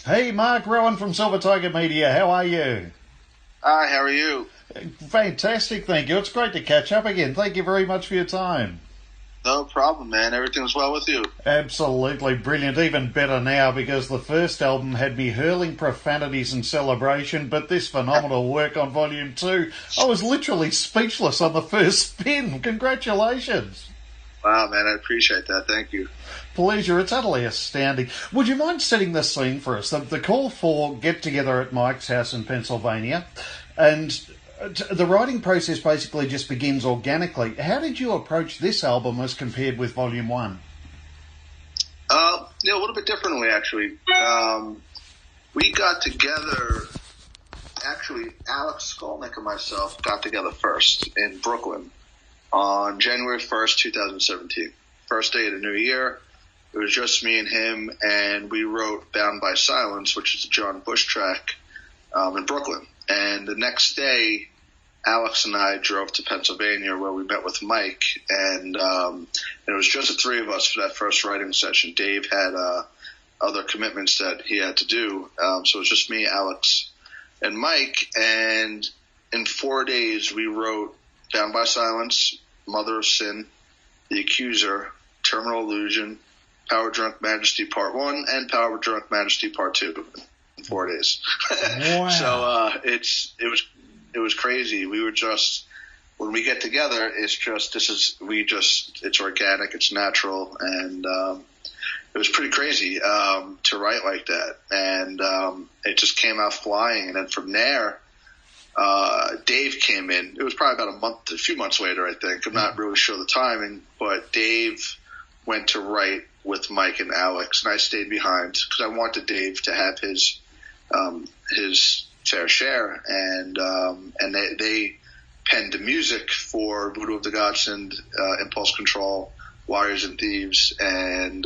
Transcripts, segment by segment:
Hey, Mark Rowan from Silver Tiger Media. How are you? Hi, how are you? Fantastic, thank you. It's great to catch up again. Thank you very much for your time. No problem, man. Everything's well with you. Absolutely brilliant. Even better now because the first album had me hurling profanities in celebration, but this phenomenal work on Volume 2, I was literally speechless on the first spin. Congratulations. Wow, man, I appreciate that. Thank you. Pleasure. It's utterly astounding. Would you mind setting the scene for us? The call for get-together at Mike's house in Pennsylvania, and the writing process basically just begins organically. How did you approach this album as compared with Volume 1? A little bit differently, actually. We got together, actually, Alex Skolnick and myself got together first in Brooklyn on January 1st, 2017. First day of the new year. It was just me and him, and we wrote Bound by Silence, which is a John Bush track, in Brooklyn. And the next day, Alex and I drove to Pennsylvania where we met with Mike, and it was just the three of us for that first writing session. Dave had other commitments that he had to do, so it was just me, Alex, and Mike. And in 4 days, we wrote Bound by Silence, Mother of Sin, The Accuser, Terminal Illusion, Power Drunk Majesty Part 1, and Power Drunk Majesty Part 2 in 4 days. Wow. So it was crazy. We were just, when we get together, it's organic, it's natural, and it was pretty crazy to write like that. And it just came out flying. And then from there, Dave came in. It was probably about a few months later, I think. I'm not really sure the timing, but Dave went to write with Mike and Alex, and I stayed behind because I wanted Dave to have his fair share, and they penned the music for Voodoo of the Godsend, Impulse Control, Warriors and Thieves, and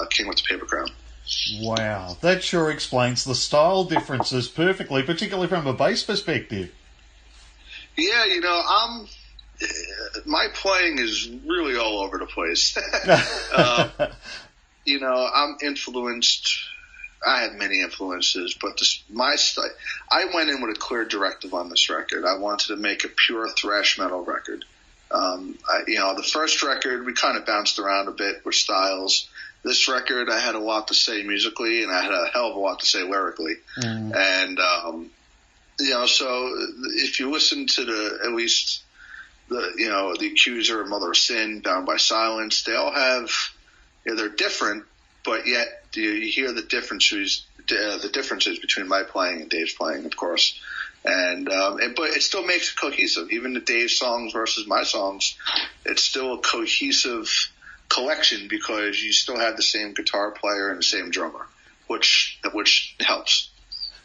King with the Paper Crown. Wow, that sure explains the style differences perfectly, particularly from a bass perspective. Yeah, my playing is really all over the place. I'm influenced. I have many influences, but my style. I went in with a clear directive on this record. I wanted to make a pure thrash metal record. The first record we kind of bounced around a bit with styles. This record, I had a lot to say musically, and I had a hell of a lot to say lyrically. And so if you listen to at least the Accuser, Mother of Sin, Bound by Silence, they all have, they're different, but yet you hear the differences between my playing and Dave's playing, of course. But it still makes it cohesive. Even the Dave songs versus my songs, it's still a cohesive collection because you still have the same guitar player and the same drummer, which helps.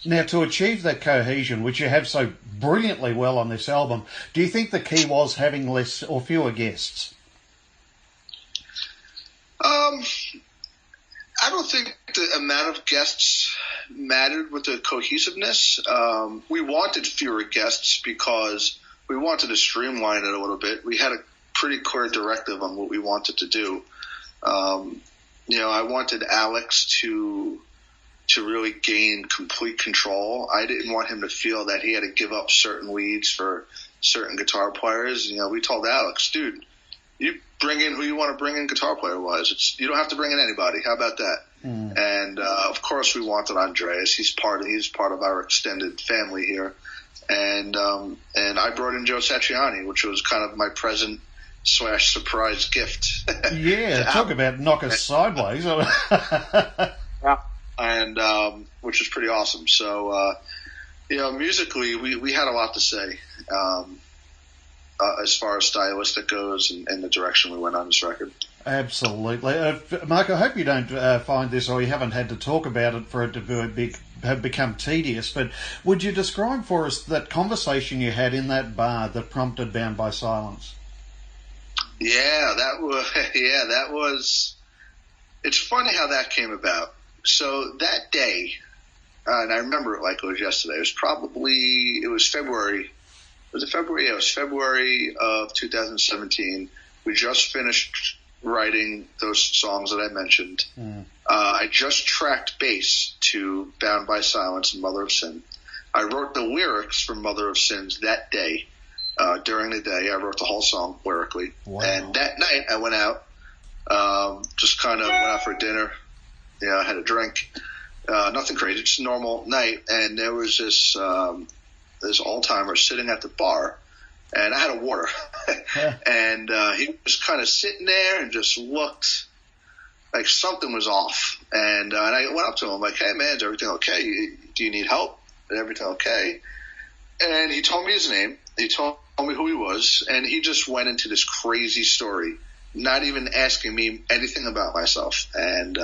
Now, to achieve that cohesion, which you have so brilliantly well on this album, do you think the key was having less or fewer guests? I don't think the amount of guests mattered with the cohesiveness. We wanted fewer guests because we wanted to streamline it a little bit. We had a pretty clear directive on what we wanted to do. I wanted Alex to really gain complete control. I didn't want him to feel that he had to give up certain leads for certain guitar players. We told Alex, dude, you bring in who you want to bring in guitar player wise. You don't have to bring in anybody. How about that? And of course we wanted Andreas. He's part of our extended family here. And I brought in Joe Satriani, which was kind of my present / surprise gift. Yeah, talk about knock us sideways. Yeah. And which is pretty awesome. So musically we had a lot to say as far as stylistic goes and the direction we went on this record. Absolutely. Mark, I hope you don't find this, or you haven't had to talk about it for it to have become tedious, but would you describe for us that conversation you had in that bar that prompted Bound by Silence? Yeah, that was it's funny how that came about. So that day, and I remember it like it was yesterday, it was February. Was it February? Yeah, it was February of 2017. We just finished writing those songs that I mentioned. I just tracked bass to Bound by Silence and Mother of Sin. I wrote the lyrics for Mother of Sins that day. During the day, I wrote the whole song lyrically. Wow. And that night, I went out, just kind of went out for dinner. I had a drink. Nothing crazy, just a normal night. And there was this old-timer sitting at the bar, and I had a water. And he was kind of sitting there and just looked like something was off. And I went up to him like, "Hey, man, is everything okay? Do you need help? Is everything okay?" And he told me his name. He told me who he was, and he just went into this crazy story, not even asking me anything about myself. And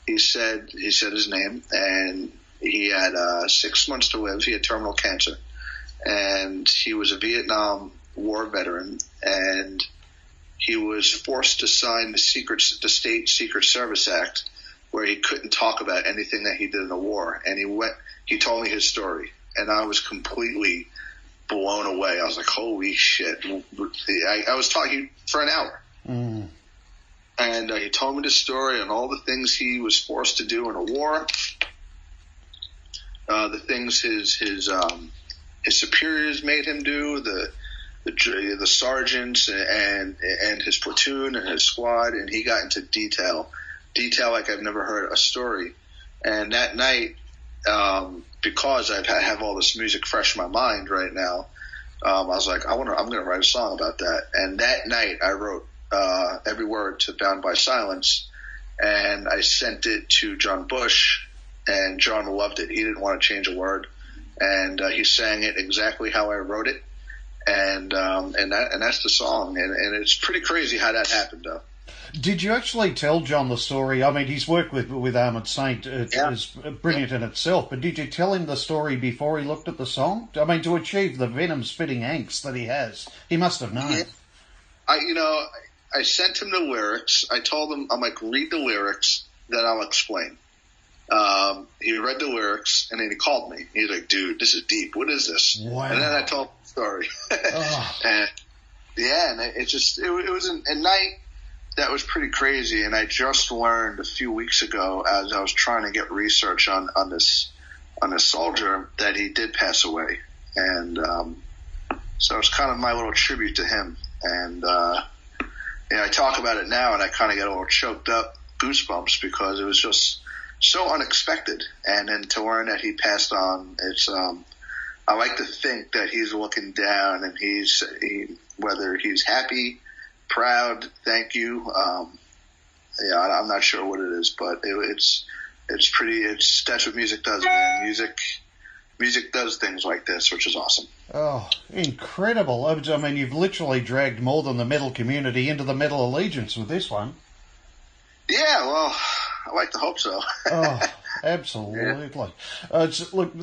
he said his name, and he had 6 months to live. He had terminal cancer, and he was a Vietnam War veteran, and he was forced to sign the State Secret Service Act, where he couldn't talk about anything that he did in the war. And he told me his story, and I was completely blown away. I was like, holy shit. I was talking for an hour. And he told me the story and all the things he was forced to do in a war, the things his superiors made him do, the sergeants and his platoon and his squad, and he got into detail like I've never heard a story. And that night, because I have all this music fresh in my mind right now, I was like, I'm going to write a song about that. And that night, I wrote every word to Bound by Silence, and I sent it to John Bush, and John loved it. He didn't want to change a word, and he sang it exactly how I wrote it, and that's the song. And it's pretty crazy how that happened, though. Did you actually tell John the story? I mean, his work with Armored Saint is brilliant in itself, but did you tell him the story before he looked at the song? I mean, to achieve the venom-spitting angst that he has, he must have known. Yeah. I sent him the lyrics. I told him, I'm like, read the lyrics, then I'll explain. He read the lyrics, and then he called me. He's like, dude, this is deep. What is this? Wow. And then I told him the story. And it was a night that was pretty crazy. And I just learned a few weeks ago, as I was trying to get research on this soldier, that he did pass away. And so it's kind of my little tribute to him. And I talk about it now, and I kind of get a little choked up, goosebumps, because it was just so unexpected. And then to learn that he passed on, it's I like to think that he's looking down, and whether he's happy, proud, thank you. I'm not sure what it is, but it's that's what music does, man. Music does things like this, which is awesome. Oh, incredible. I mean, you've literally dragged more than the metal community into the metal allegiance with this one. Yeah, well, I like to hope so. Oh, absolutely. Yeah. Look,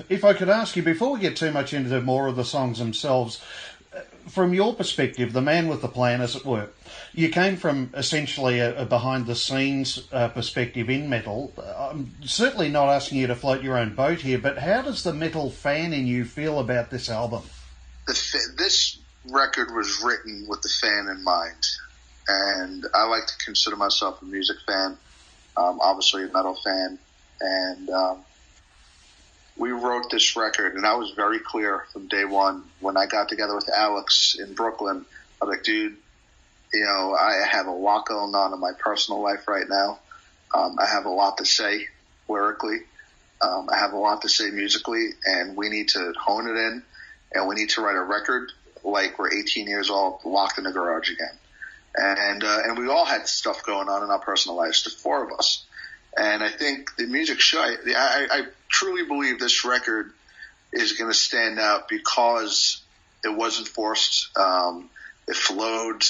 if I could ask you, before we get too much into more of the songs themselves, from your perspective, the man with the plan, as it were, you came from essentially a behind-the-scenes perspective in metal. I'm certainly not asking you to float your own boat here, but how does the metal fan in you feel about this album? This record was written with the fan in mind, and I like to consider myself a music fan, obviously a metal fan, and we wrote this record, and I was very clear from day one. When I got together with Alex in Brooklyn, I was like, dude, I have a lot going on in my personal life right now. I have a lot to say lyrically. I have a lot to say musically, and we need to hone it in, and we need to write a record like we're 18 years old, locked in the garage again. And we all had stuff going on in our personal lives, the four of us. And I think the music show, I truly believe this record is going to stand out because it wasn't forced. It flowed.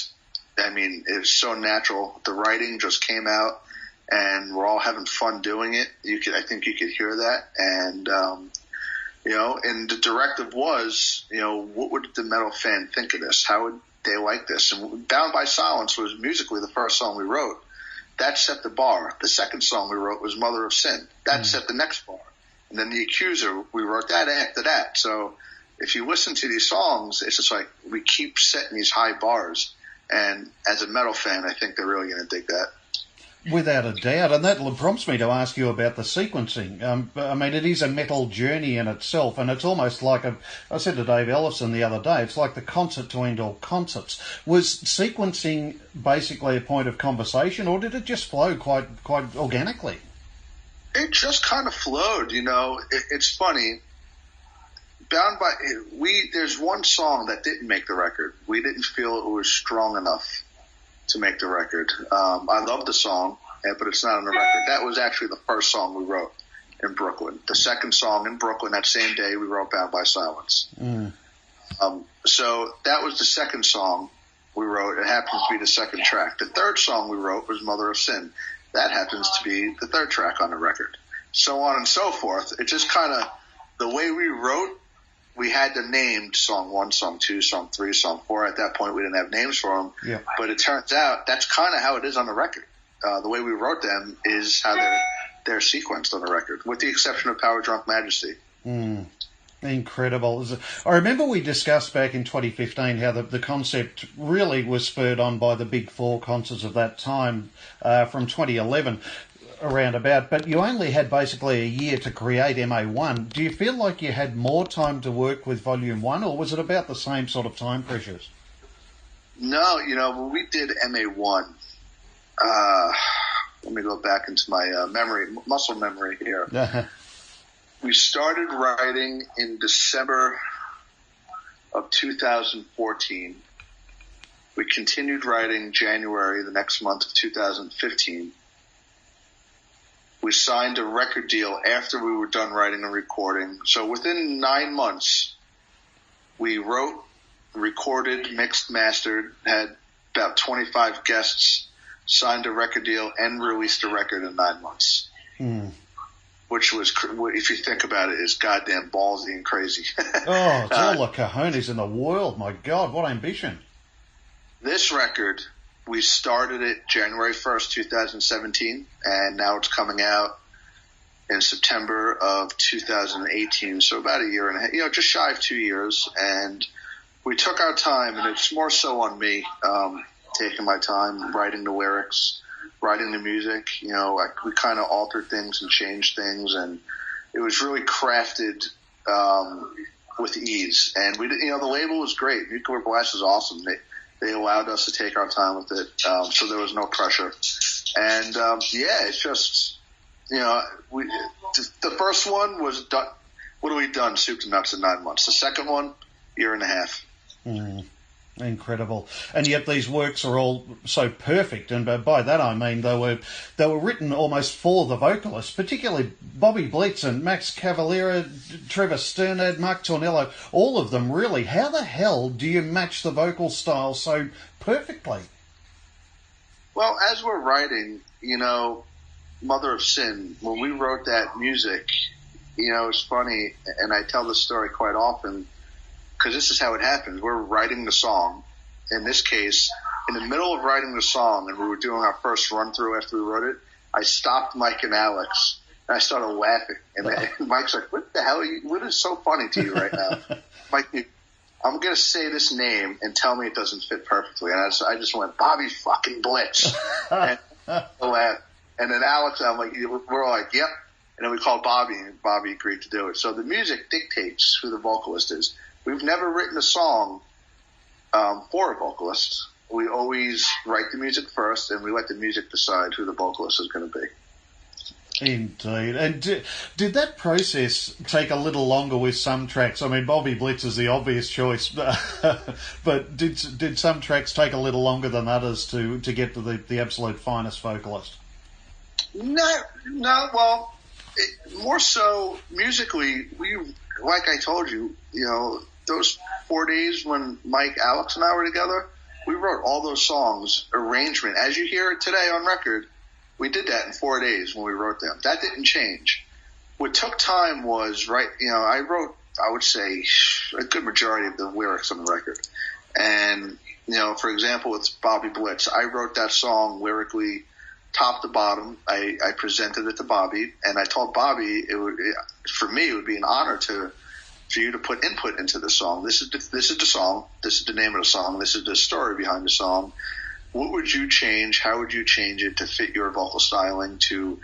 I mean, it's so natural. The writing just came out, and we're all having fun doing it. I think you could hear that. And, and the directive was, what would the metal fan think of this? How would they like this? And Bound by Silence was musically the first song we wrote. That set the bar. The second song we wrote was Mother of Sin. That set the next bar. And then The Accuser, we wrote that after that. So if you listen to these songs, it's just like we keep setting these high bars. And as a metal fan, I think they're really going to dig that. Without a doubt, and that prompts me to ask you about the sequencing. I mean, it is a metal journey in itself, and it's almost like I said to Dave Ellison the other day, it's like the concert to end all concerts. Was sequencing basically a point of conversation, or did it just flow quite organically? It just kind of flowed, It's funny. There's one song that didn't make the record. We didn't feel it was strong enough to make the record. I love the song, but it's not on the record. That was actually the first song we wrote in Brooklyn. The second song in Brooklyn, that same day, we wrote Bound by Silence. So that was the second song we wrote. It happens to be the second track. The third song we wrote was Mother of Sin. That happens to be the third track on the record. So on and so forth. It just kind of, the way we wrote, we had them named Song 1, Song 2, Song 3, Song 4. At that point, we didn't have names for them. Yeah. But it turns out that's kind of how it is on the record. The way we wrote them is how they're sequenced on the record, with the exception of Power Drunk Majesty. Incredible. I remember we discussed back in 2015 how the concept really was spurred on by the Big Four concerts of that time from 2011. Around about, but you only had basically a year to create MA1. Do you feel like you had more time to work with Volume 1, or was it about the same sort of time pressures? No, when we did MA1, let me go back into my muscle memory here. We started writing in December of 2014. We continued writing January, the next month of 2015. We signed a record deal after we were done writing and recording. So within 9 months, we wrote, recorded, mixed, mastered, had about 25 guests, signed a record deal, and released a record in 9 months. Which was, if you think about it, is goddamn ballsy and crazy. It's all the cojones in the world. My God, what ambition. This record, we started it January 1st, 2017, and now it's coming out in September of 2018. So about a year and a half, just shy of 2 years. And we took our time, and it's more so on me, taking my time, writing the lyrics, writing the music. We kind of altered things and changed things, and it was really crafted with ease. And we, the label was great. Nuclear Blast is awesome. They allowed us to take our time with it, so there was no pressure. And, it's just, the first one was done. What have we done? Soup to nuts in 9 months. The second one, year and a half. Incredible. And yet these works are all so perfect, and by that I mean they were written almost for the vocalists, particularly Bobby Blitz and Max Cavalera, Trevor Sternad, Mark Tornello, all of them really. How the hell do you match the vocal style so perfectly? Well, as we're writing, Mother of Sin, when we wrote that music, it's funny, and I tell this story quite often, because this is how it happens. We're writing the song. In this case, in the middle of writing the song, and we were doing our first run-through after we wrote it, I stopped Mike and Alex, and I started laughing. And Mike's like, what the hell what is so funny to you right now? Mike, I'm going to say this name and tell me it doesn't fit perfectly. And I just went, Bobby fucking Blitz. And I laughed. And then Alex, we're all like, yep. And then we called Bobby, and Bobby agreed to do it. So the music dictates who the vocalist is. We've never written a song for a vocalist. We always write the music first, and we let the music decide who the vocalist is going to be. Indeed. And did that process take a little longer with some tracks? I mean, Bobby Blitz is the obvious choice, but did some tracks take a little longer than others to get to the absolute finest vocalist? No. Well, more so musically, like I told you, those 4 days when Mike, Alex, and I were together, we wrote all those songs, arrangement. As you hear it today on record, we did that in 4 days when we wrote them. That didn't change. What took time was, I wrote, I would say, a good majority of the lyrics on the record. And, for example, with Bobby Blitz, I wrote that song lyrically top to bottom. I presented it to Bobby, and I told Bobby for me, it would be an honor to for you to put input into the song. This is the song. This is the name of the song. This is the story behind the song. What would you change? How would you change it to fit your vocal styling, to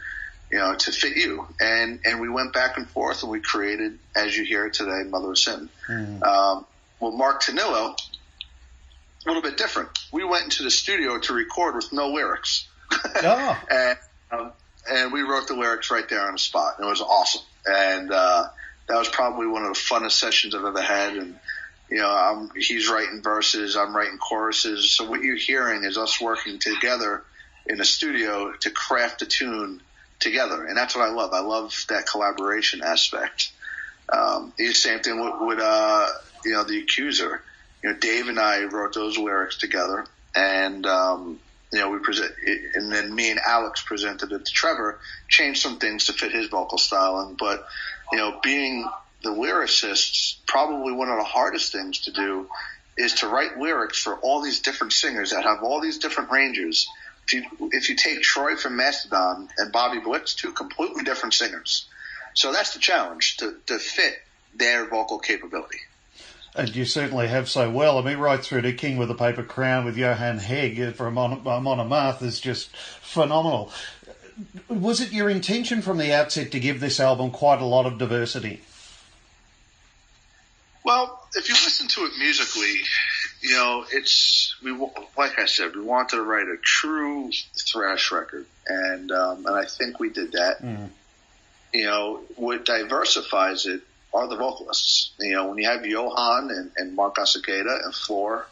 fit you? And we went back and forth, and we created, as you hear it today, Mother of Sin. Well, Mark Tanillo, a little bit different. We went into the studio to record with no lyrics. Oh. And we wrote the lyrics right there on the spot. And it was awesome. And that was probably one of the funnest sessions I've ever had. And, he's writing verses, I'm writing choruses. So what you're hearing is us working together in the studio to craft a tune together. And that's what I love. I love that collaboration aspect. The same thing with The Accuser. Dave and I wrote those lyrics together, and we present, and then me and Alex presented it to Trevor, changed some things to fit his vocal styling. But being the lyricists, probably one of the hardest things to do is to write lyrics for all these different singers that have all these different ranges. If you take Troy from Mastodon and Bobby Blitz, two completely different singers. So that's the challenge, to fit their vocal capability. And you certainly have so well. I mean, right through to King with a Paper Crown with Johan Hegg from Monomath is just phenomenal. Was it your intention from the outset to give this album quite a lot of diversity? Well, if you listen to it musically, like I said, we wanted to write a true thrash record, and I think we did that. What diversifies it are the vocalists. When you have Johan and Mark Asageda and Floor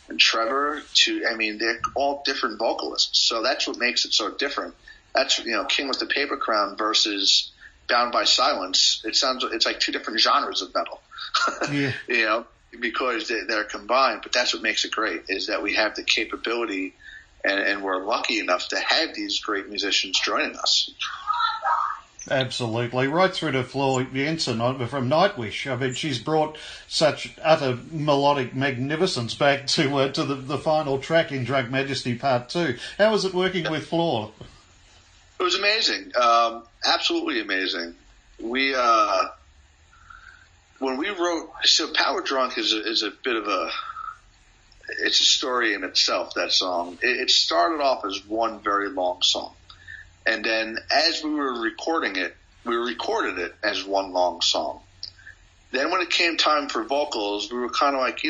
and Trevor, they're all different vocalists. So that's what makes it so different. That's, King with the Paper Crown versus Bound by Silence. It's like two different genres of metal, Yeah. because they're combined. But that's what makes it great, is that we have the capability, and we're lucky enough to have these great musicians joining us. Absolutely. Right through to Flor Jensen from Nightwish. I mean, she's brought such utter melodic magnificence back to the final track in Drunk Majesty Part 2. How was it working with Flor? It was amazing. Absolutely amazing. When we wrote, so Power Drunk is a bit of it's a story in itself, that song. It started off as one very long song. And then as we were recording it, we recorded it as one long song. Then when it came time for vocals, we were kind of like,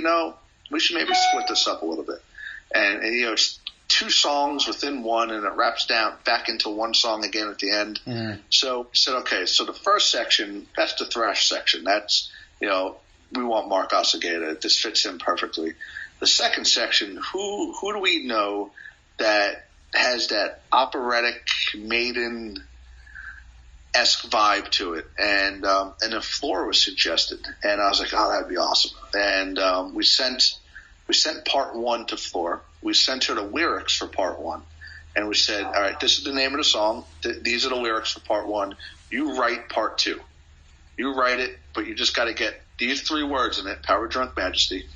we should maybe split this up a little bit. And it's two songs within one, and it wraps down back into one song again at the end. So we said, okay, so the first section, that's the thrash section. That's, we want Mark Asageda. This fits him perfectly. The second section, who do we know that has that operatic maiden-esque vibe to it, and then Flora was suggested, and I was like, oh, that'd be awesome. And we sent part one to Flora. We sent her the lyrics for part one, and we said, all right, this is the name of the song. These are the lyrics for part one. You write part two. You write it, but you just got to get these three words in it: Power Drunk Majesty.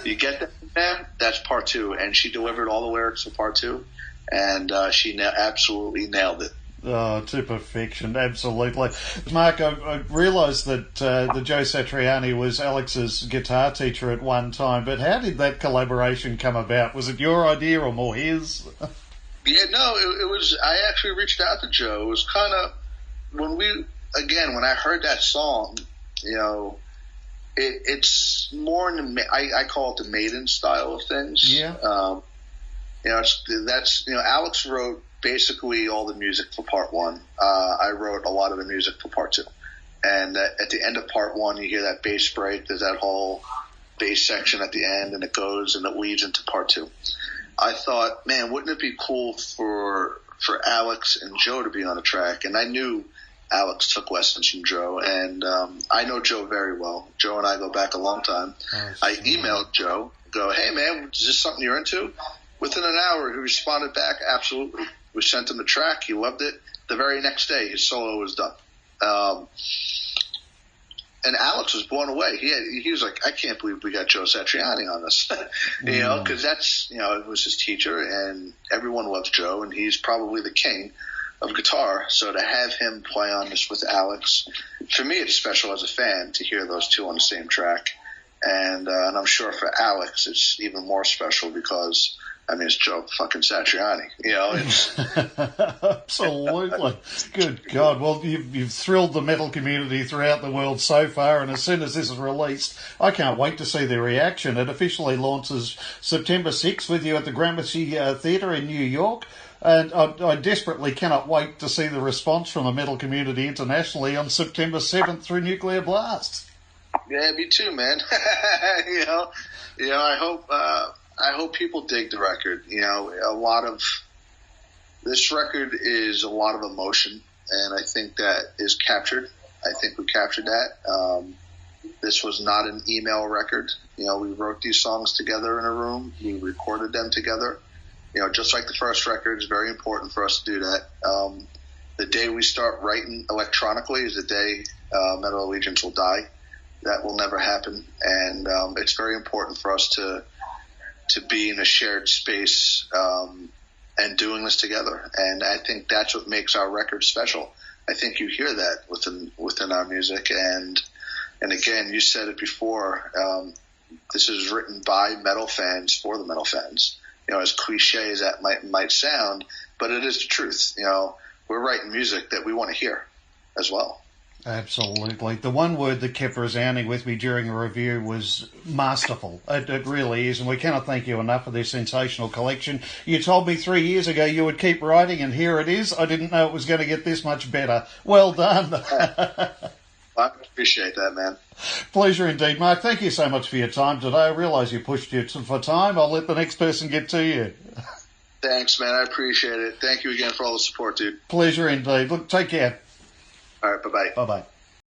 You get that, man? That's part two, and she delivered all the lyrics for part two. And she absolutely nailed it. Oh, to perfection, absolutely. Mark, I realised that Joe Satriani was Alex's guitar teacher at one time, but how did that collaboration come about? Was it your idea or more his? Yeah, no, it was. I actually reached out to Joe. It was kind of when I heard that song, it's more in the, I call it the Maiden style of things. Yeah. Alex wrote basically all the music for part one. I wrote a lot of the music for part two. And at the end of part one, you hear that bass break. There's that whole bass section at the end, and it goes and it leads into part two. I thought, man, wouldn't it be cool for Alex and Joe to be on a track? And I knew Alex took lessons from Joe, and I know Joe very well. Joe and I go back a long time. I emailed Joe, go, hey, man, is this something you're into? Within an hour, he responded back, absolutely. We sent him the track. He loved it. The very next day, his solo was done. And Alex was blown away. He was like, I can't believe we got Joe Satriani on this. Because that's, it was his teacher, and everyone loves Joe, and he's probably the king of guitar. So to have him play on this with Alex, for me, it's special as a fan to hear those two on the same track. And I'm sure for Alex, it's even more special because, I mean, it's Joe fucking Satriani. You know, it's absolutely. Good God. Well, you've thrilled the metal community throughout the world so far, and as soon as this is released, I can't wait to see their reaction. It officially launches September 6th with you at the Gramercy Theatre in New York. And I desperately cannot wait to see the response from the metal community internationally on September 7th through Nuclear Blast. Yeah, me too, man. you know, I hope people dig the record. You know, a lot of this record is a lot of emotion, and I think that is captured. I think we captured that. This was not an email record. You know, we wrote these songs together in a room. We recorded them together. You know, just like the first record, it's very important for us to do that. The day we start writing electronically is the day Metal Allegiance will die. That will never happen, and it's very important for us to be in a shared space and doing this together. And I think that's what makes our record special. I think you hear that within our music. And again, you said it before. This is written by metal fans for the metal fans. You know, as cliche as that might sound, but it is the truth. You know, we're writing music that we want to hear as well. Absolutely. The one word that kept resounding with me during a review was masterful. It really is, and we cannot thank you enough for this sensational collection. You told me 3 years ago you would keep writing, and here it is. I didn't know it was going to get this much better. Well done. I appreciate that, man. Pleasure indeed, Mark. Thank you so much for your time today. I realise you pushed it for time. I'll let the next person get to you. Thanks, man. I appreciate it. Thank you again for all the support, dude. Pleasure indeed. Look, take care. All right, bye-bye. Bye-bye.